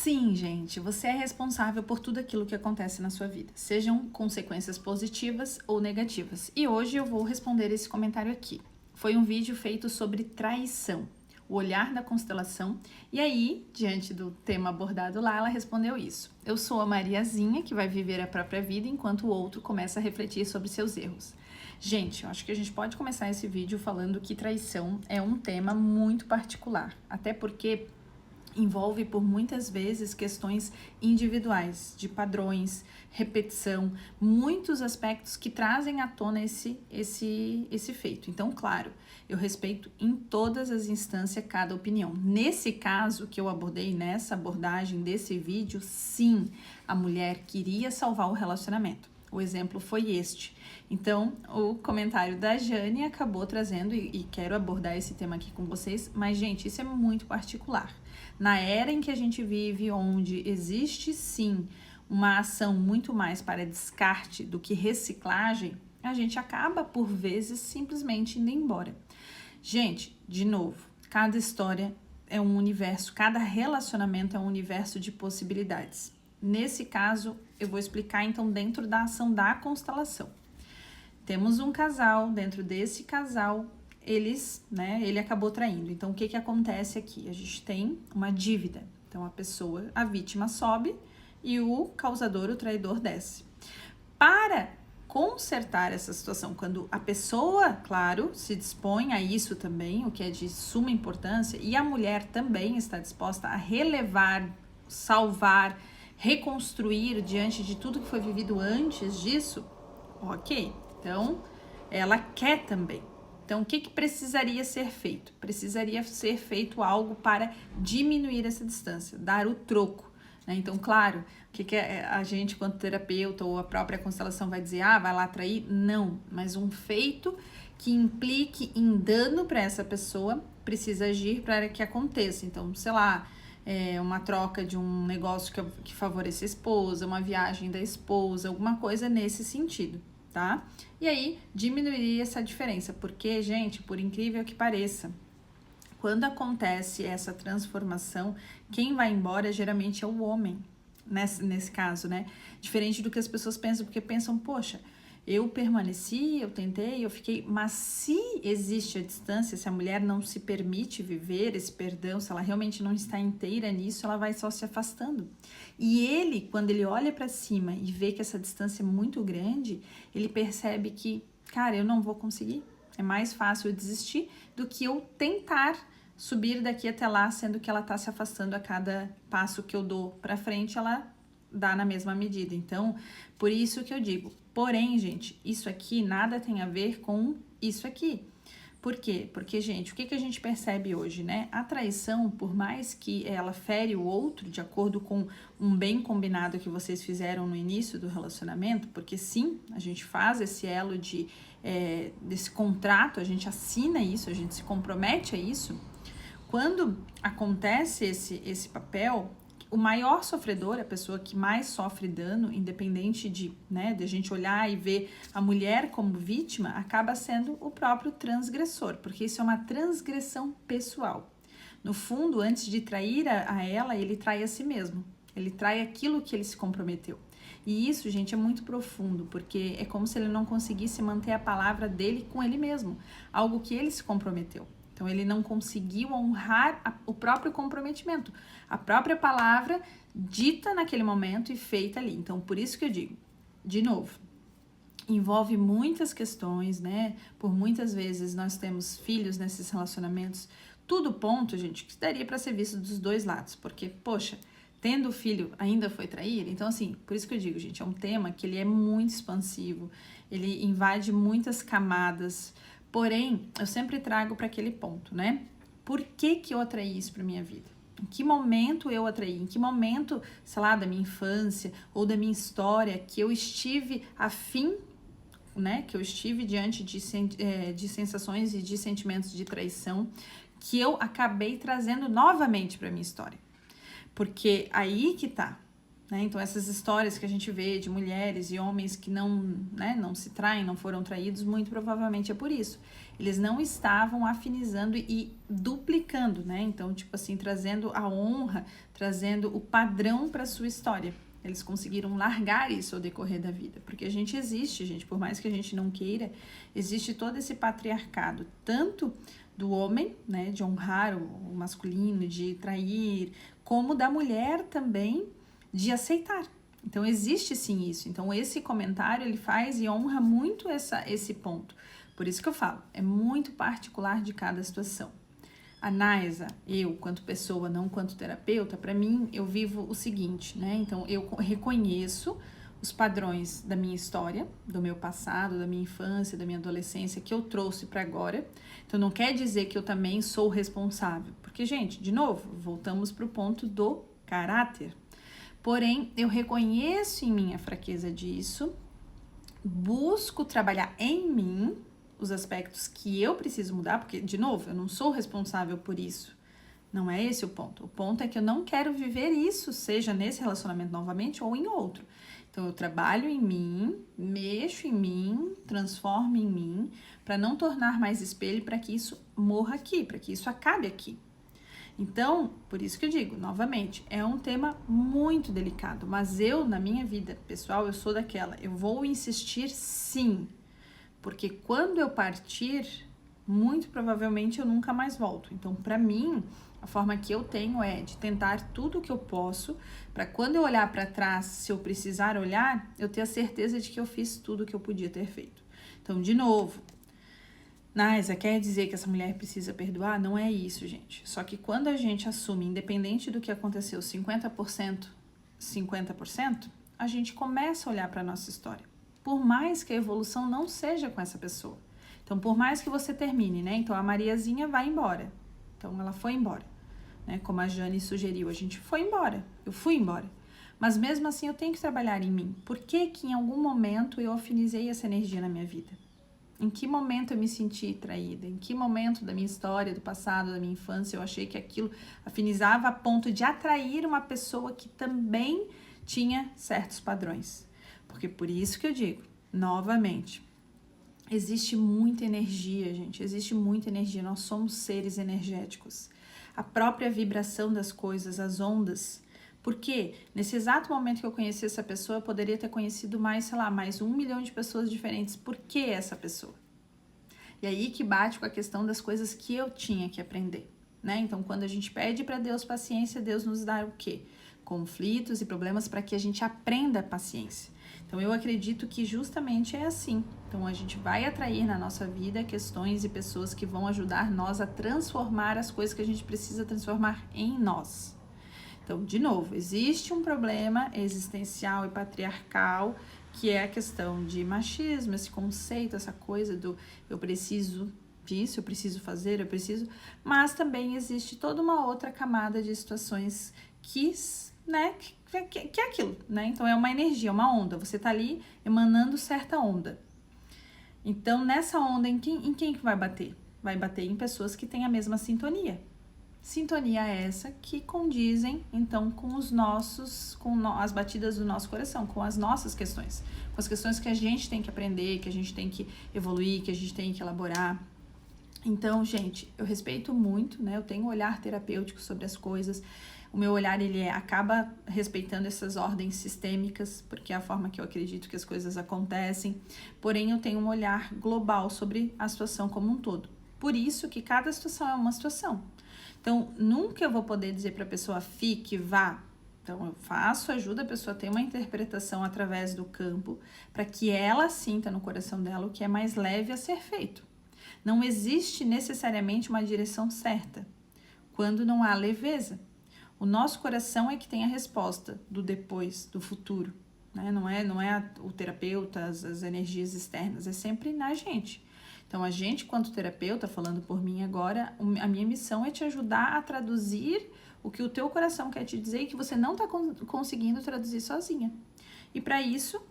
Sim, gente, você é responsável por tudo aquilo que acontece na sua vida, sejam consequências positivas ou negativas. E hoje eu vou responder esse comentário aqui. Foi um vídeo feito sobre traição, o olhar da constelação. E aí, diante do tema abordado lá, ela respondeu isso. Eu sou a Mariazinha, que vai viver a própria vida enquanto o outro começa a refletir sobre seus erros. Gente, eu acho que a gente pode começar esse vídeo falando que traição é um tema muito particular, até porque envolve por muitas vezes questões individuais, de padrões, repetição, muitos aspectos que trazem à tona esse feito. Então, claro, eu respeito em todas as instâncias cada opinião. Nesse caso que eu abordei, nessa abordagem desse vídeo, sim, a mulher queria salvar o relacionamento. O exemplo foi este. Então, o comentário da Jane acabou trazendo, e quero abordar esse tema aqui com vocês, mas, gente, isso é muito particular. Na era em que a gente vive, onde existe, sim, uma ação muito mais para descarte do que reciclagem, a gente acaba, por vezes, simplesmente indo embora. Gente, de novo, cada história é um universo, cada relacionamento é um universo de possibilidades. Nesse caso, eu vou explicar então dentro da ação da constelação. Temos um casal, dentro desse casal, ele acabou traindo. Então, o que acontece aqui? A gente tem uma dívida. Então, a vítima sobe e o causador, o traidor, desce. Para consertar essa situação, quando a pessoa, claro, se dispõe a isso também, o que é de suma importância, e a mulher também está disposta a relevar, salvar, reconstruir diante de tudo que foi vivido antes disso, ok. Então, ela quer também. Então, o que precisaria ser feito? Precisaria ser feito algo para diminuir essa distância, dar o troco. Né? Então, claro, o que a gente, quanto terapeuta ou a própria constelação vai dizer? Vai lá trair? Não, mas um feito que implique em dano para essa pessoa precisa agir para que aconteça. Então, sei lá, uma troca de um negócio que favoreça a esposa, uma viagem da esposa, alguma coisa nesse sentido. Tá? E aí diminuiria essa diferença, porque, gente, por incrível que pareça, quando acontece essa transformação, quem vai embora geralmente é o homem, nesse caso, né? Diferente do que as pessoas pensam, porque pensam, poxa, eu permaneci, eu tentei, eu fiquei, mas se existe a distância, se a mulher não se permite viver esse perdão, se ela realmente não está inteira nisso, ela vai só se afastando. E ele, quando ele olha para cima e vê que essa distância é muito grande, ele percebe que, cara, eu não vou conseguir. É mais fácil eu desistir do que eu tentar subir daqui até lá, sendo que ela está se afastando a cada passo que eu dou para frente, ela dá na mesma medida. Então, por isso que eu digo, porém, gente, isso aqui nada tem a ver com isso aqui. Por quê? Porque, gente, o que a gente percebe hoje, né? A traição, por mais que ela fere o outro, de acordo com um bem combinado que vocês fizeram no início do relacionamento, porque sim, a gente faz esse elo desse contrato, a gente assina isso, a gente se compromete a isso. Quando acontece esse papel, o maior sofredor, a pessoa que mais sofre dano, independente de a gente olhar e ver a mulher como vítima, acaba sendo o próprio transgressor, porque isso é uma transgressão pessoal. No fundo, antes de trair a ela, ele trai a si mesmo. Ele trai aquilo que ele se comprometeu. E isso, gente, é muito profundo, porque é como se ele não conseguisse manter a palavra dele com ele mesmo, algo que ele se comprometeu. Então, ele não conseguiu honrar o próprio comprometimento, a própria palavra dita naquele momento e feita ali. Então, por isso que eu digo, de novo, envolve muitas questões, né? Por muitas vezes nós temos filhos nesses relacionamentos, tudo ponto, gente, que daria para ser visto dos dois lados, porque, poxa, tendo filho ainda foi trair? Então, assim, por isso que eu digo, gente, é um tema que ele é muito expansivo, ele invade muitas camadas. Porém, eu sempre trago para aquele ponto, né? Por que eu atraí isso para minha vida? Em que momento eu atraí? Em que momento, sei lá, da minha infância ou da minha história que eu estive afim, né? Que eu estive diante de sensações e de sentimentos de traição que eu acabei trazendo novamente para minha história. Porque aí que tá. né? Então, essas histórias que a gente vê de mulheres e homens que não, né, não se traem, não foram traídos, muito provavelmente é por isso. Eles não estavam afinizando e duplicando, né? Então, tipo assim, trazendo a honra, trazendo o padrão para sua história. Eles conseguiram largar isso ao decorrer da vida, porque a gente existe, gente, por mais que a gente não queira, existe todo esse patriarcado, tanto do homem, né, de honrar o masculino, de trair, como da mulher também, de aceitar. Então, existe sim isso. Então, esse comentário, ele faz e honra muito esse ponto. Por isso que eu falo, é muito particular de cada situação. A Naisa, eu, quanto pessoa, não quanto terapeuta, para mim, eu vivo o seguinte, né? Então, eu reconheço os padrões da minha história, do meu passado, da minha infância, da minha adolescência, que eu trouxe para agora. Então, não quer dizer que eu também sou responsável. Porque, gente, de novo, voltamos para o ponto do caráter. Porém, eu reconheço em mim a fraqueza disso, busco trabalhar em mim os aspectos que eu preciso mudar, porque, de novo, eu não sou responsável por isso. Não é esse o ponto. O ponto é que eu não quero viver isso, seja nesse relacionamento novamente ou em outro. Então, eu trabalho em mim, mexo em mim, transformo em mim, para não tornar mais espelho, para que isso morra aqui, para que isso acabe aqui. Então, por isso que eu digo, novamente, é um tema muito delicado, mas eu, na minha vida pessoal, eu sou daquela, eu vou insistir sim, porque quando eu partir, muito provavelmente eu nunca mais volto. Então, para mim, a forma que eu tenho é de tentar tudo o que eu posso, para quando eu olhar para trás, se eu precisar olhar, eu ter a certeza de que eu fiz tudo o que eu podia ter feito. Então, de novo, Naisa, quer dizer que essa mulher precisa perdoar? Não é isso, gente. Só que quando a gente assume, independente do que aconteceu, 50%, 50%, a gente começa a olhar para a nossa história. Por mais que a evolução não seja com essa pessoa. Então, por mais que você termine, né? Então, a Mariazinha vai embora. Então, ela foi embora, né? Como a Jane sugeriu, a gente foi embora. Eu fui embora. Mas, mesmo assim, eu tenho que trabalhar em mim. Por que que em algum momento eu afinizei essa energia na minha vida? Em que momento eu me senti traída? Em que momento da minha história, do passado, da minha infância, eu achei que aquilo afinizava a ponto de atrair uma pessoa que também tinha certos padrões? Porque por isso que eu digo, novamente, existe muita energia, gente, existe muita energia, nós somos seres energéticos. A própria vibração das coisas, as ondas. Porque nesse exato momento que eu conheci essa pessoa, eu poderia ter conhecido mais, sei lá, mais 1 milhão de pessoas diferentes. Por que essa pessoa? E aí que bate com a questão das coisas que eu tinha que aprender, né? Então, quando a gente pede para Deus paciência, Deus nos dá o quê? Conflitos e problemas para que a gente aprenda a paciência. Então, eu acredito que justamente é assim. Então, a gente vai atrair na nossa vida questões e pessoas que vão ajudar nós a transformar as coisas que a gente precisa transformar em nós. Então, de novo, existe um problema existencial e patriarcal, que é a questão de machismo, esse conceito, essa coisa do eu preciso disso, eu preciso fazer, eu preciso... Mas também existe toda uma outra camada de situações que, né, que é aquilo, né? Então, é uma energia, uma onda. Você tá ali emanando certa onda. Então, nessa onda, em quem que vai bater? Vai bater em pessoas que têm a mesma sintonia. Sintonia essa que condizem, então, com os nossos, as batidas do nosso coração, com as nossas questões, com as questões que a gente tem que aprender, que a gente tem que evoluir, que a gente tem que elaborar. Então, gente, eu respeito muito, né? Eu tenho um olhar terapêutico sobre as coisas. O meu olhar, ele acaba respeitando essas ordens sistêmicas, porque é a forma que eu acredito que as coisas acontecem. Porém, eu tenho um olhar global sobre a situação como um todo. Por isso que cada situação é uma situação. Então, nunca eu vou poder dizer para a pessoa fique, vá. Então, eu faço, ajudo a pessoa a ter uma interpretação através do campo, para que ela sinta no coração dela o que é mais leve a ser feito. Não existe necessariamente uma direção certa, quando não há leveza. O nosso coração é que tem a resposta do depois, do futuro, né? Não é o terapeuta, as energias externas, é sempre na gente. Então, a gente, quanto terapeuta, falando por mim agora, a minha missão é te ajudar a traduzir o que o teu coração quer te dizer e que você não está conseguindo traduzir sozinha. E para isso,